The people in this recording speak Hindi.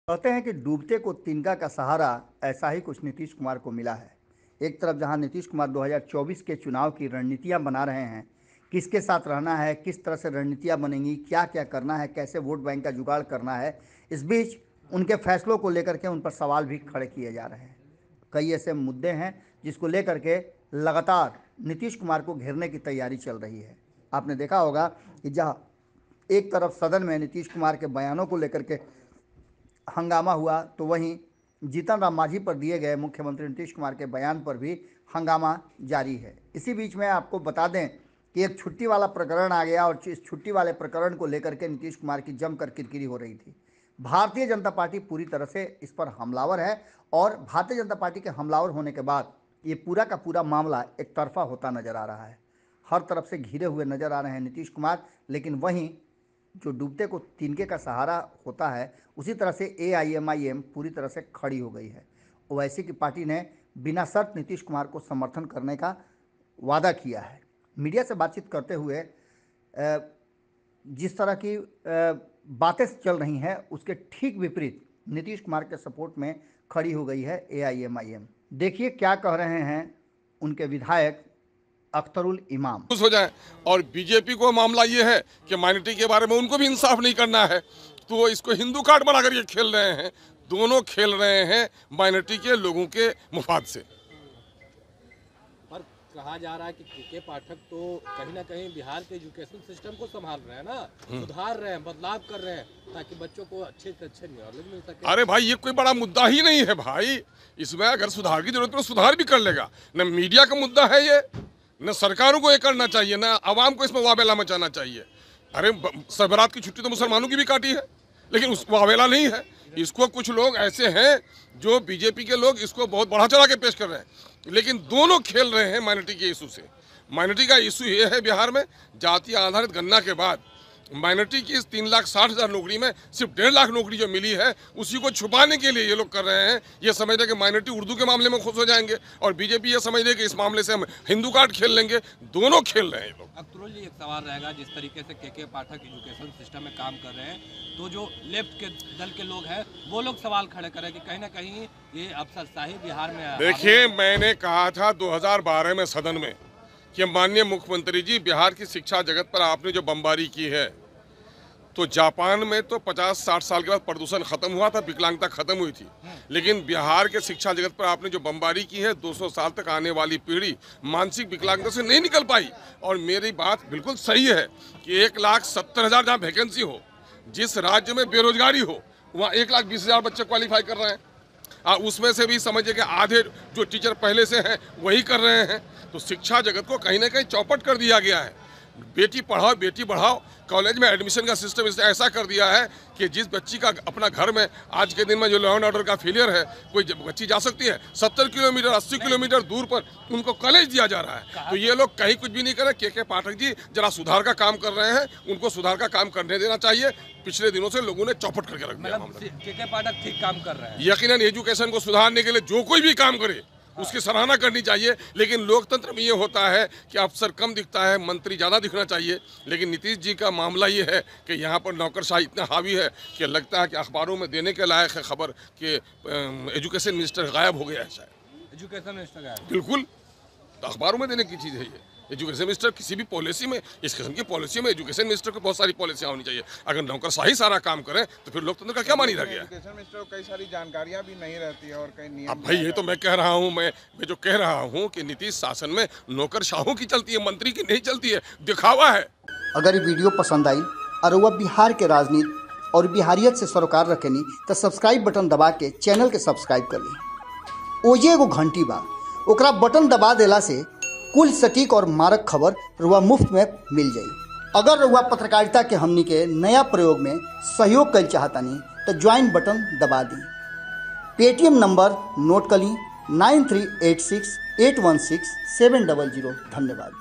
कहते हैं कि डूबते को तिनका का सहारा, ऐसा ही कुछ नीतीश कुमार को मिला है। एक तरफ जहां नीतीश कुमार 2024 के चुनाव की रणनीतियां बना रहे हैं, किसके साथ रहना है, किस तरह से रणनीतियां बनेंगी, क्या क्या करना है, कैसे वोट बैंक का जुगाड़ करना है, इस बीच उनके फैसलों को लेकर के उन पर सवाल भी खड़े किए जा रहे हैं। कई ऐसे मुद्दे हैं जिसको लेकर के लगातार नीतीश कुमार को घेरने की तैयारी चल रही है। आपने देखा होगा कि जहाँ एक तरफ सदन में नीतीश कुमार के बयानों को लेकर के हंगामा हुआ, तो वहीं जीतन राम मांझी पर दिए गए मुख्यमंत्री नीतीश कुमार के बयान पर भी हंगामा जारी है। इसी बीच में आपको बता दें कि एक छुट्टी वाला प्रकरण आ गया और इस छुट्टी वाले प्रकरण को लेकर के नीतीश कुमार की जमकर किरकिरी हो रही थी। भारतीय जनता पार्टी पूरी तरह से इस पर हमलावर है और भारतीय जनता पार्टी के हमलावर होने के बाद ये पूरा का पूरा मामला एक तरफा होता नजर आ रहा है। हर तरफ से घिरे हुए नजर आ रहे हैं नीतीश कुमार, लेकिन वहीं जो डूबते को तिनके का सहारा होता है, उसी तरह से AIMIM पूरी तरह से खड़ी हो गई है। ओवैसी की पार्टी ने बिना शर्त नीतीश कुमार को समर्थन करने का वादा किया है। मीडिया से बातचीत करते हुए जिस तरह की बातें चल रही हैं, उसके ठीक विपरीत नीतीश कुमार के सपोर्ट में खड़ी हो गई है AIMIM। देखिए क्या कह रहे हैं उनके विधायक अख्तरुल इमाम। खुश हो जाए। और बीजेपी को मामला ये है कि माइनॉरिटी के बारे में उनको भी इंसाफ नहीं करना है, तो वो इसको हिंदू कार्ड बनाकर ये खेल रहे हैं। दोनों खेल रहे हैं माइनॉरिटी के लोगों के मुफाद से। पर कहा जा रहा है कि के पाठक तो कहीं ना कहीं बिहार के एजुकेशन सिस्टम को संभाल रहे हैं ना, सुधार रहे हैं, बदलाव कर रहे हैं, ताकि बच्चों को अच्छे से अच्छे नॉलेज मिल सके। अरे भाई, ये कोई बड़ा मुद्दा ही नहीं है भाई। इसमें अगर सुधार की जरूरत है तो सुधार भी कर लेगा। न मीडिया का मुद्दा है ये, न सरकारों को ये करना चाहिए, न आवाम को इसमें वावेला मचाना चाहिए। अरे सबरात की छुट्टी तो मुसलमानों की भी काटी है, लेकिन उस वावेला नहीं है। इसको कुछ लोग ऐसे हैं जो बीजेपी के लोग इसको बहुत बढ़ा चढ़ा के पेश कर रहे हैं, लेकिन दोनों खेल रहे हैं माइनॉरिटी के इशू से। माइनॉरिटी का इशू ये है बिहार में, जाति आधारित गणना के बाद माइनॉरिटी की इस 3,60,000 नौकरी में सिर्फ 1.5 लाख नौकरी जो मिली है, उसी को छुपाने के लिए ये लोग कर रहे हैं। ये समझ रहे कि माइनॉरिटी उर्दू के मामले में खुश हो जाएंगे, और बीजेपी ये समझ रही है कि इस मामले से हम हिंदू कार्ड खेल लेंगे। दोनों खेल रहे हैं ये लोग। अख्तरुल जी, एक सवाल रहेगा, जिस तरीके से के पाठक एजुकेशन सिस्टम में काम कर रहे हैं, तो जो लेफ्ट के दल के लोग हैं वो लोग सवाल खड़े करें कि कहीं ना कहीं ये अफसरशाही बिहार में। देखिए, मैंने कहा था 2012 में सदन में कि माननीय मुख्यमंत्री जी, बिहार की शिक्षा जगत पर आपने जो बमबारी की है, तो जापान में तो 50-60 साल के बाद प्रदूषण खत्म हुआ था, विकलांगता खत्म हुई थी, लेकिन बिहार के शिक्षा जगत पर आपने जो बमबारी की है, 200 साल तक आने वाली पीढ़ी मानसिक विकलांगता से नहीं निकल पाई। और मेरी बात बिल्कुल सही है कि 1,70,000 जहाँ वैकेंसी हो, जिस राज्य में बेरोजगारी हो, वहाँ 1,20,000 बच्चे क्वालिफाई कर रहे हैं। उसमें से भी समझिए कि आधे जो टीचर पहले से हैं वही कर रहे हैं। तो शिक्षा जगत को कहीं ना कहीं चौपट कर दिया गया है। बेटी पढ़ाओ बेटी बढ़ाओ, कॉलेज में एडमिशन का सिस्टम इसने ऐसा कर दिया है कि जिस बच्ची का अपना घर में आज के दिन में जो लॉ एंड ऑर्डर का फेलियर है, कोई बच्ची जा सकती है 70 किलोमीटर 80 किलोमीटर दूर पर उनको कॉलेज दिया जा रहा है। तो ये लोग कहीं कुछ भी नहीं कर रहे। के पाठक जी जरा सुधार का काम कर रहे हैं, उनको सुधार का काम करने देना चाहिए। पिछले दिनों से लोगों ने चौपट करके रख दिया। के पाठक ठीक काम कर रहे हैं। यकीनन एजुकेशन को सुधारने के लिए जो कोई भी काम करे उसकी सराहना करनी चाहिए, लेकिन लोकतंत्र में ये होता है कि अफसर कम दिखता है, मंत्री ज़्यादा दिखना चाहिए। लेकिन नीतीश जी का मामला ये है कि यहाँ पर नौकरशाही इतना हावी है कि लगता है कि अखबारों में देने के लायक है खबर कि एजुकेशन मिनिस्टर गायब हो गया है। शायद एजुकेशन मिनिस्टर गायब, बिल्कुल, तो अखबारों में देने की चीज़ है ये। एजुकेशन मिनिस्टर किसी भी पॉलिसी में, इस किस्म की पॉलिसी में एजुकेशन मिनिस्टर को बहुत सारी पॉलिसियाँ होनी चाहिए। अगर नौकरशाही सारा काम करें तो फिर लोकतंत्र का क्या मानी रह गया। एजुकेशन मिनिस्टर को कई सारी जानकारियां भी नहीं रहती है और कई नियम। अब भाई, ये तो मैं कह रहा हूँ, मैं जो कह रहा हूँ कि नीतीश शासन में नौकरशाहों की चलती है, मंत्री की नहीं चलती है, दिखावा है। अगर ये वीडियो पसंद आई और वह बिहार के राजनीति और बिहारियत से सरोकार रखेनी, तो सब्सक्राइब बटन दबा के चैनल के सब्सक्राइब कर ली। ओजे एगो घंटी बा, ओकरा बटन दबा देला से कुल सटीक और मारक खबर रुआ मुफ्त में मिल जाई। अगर रुआ पत्रकारिता के हमनी के नया प्रयोग में सहयोग कर चाहतानी, तो ज्वाइन बटन दबा दी। पेटीएम नंबर नोट कर ली 9386816700। धन्यवाद।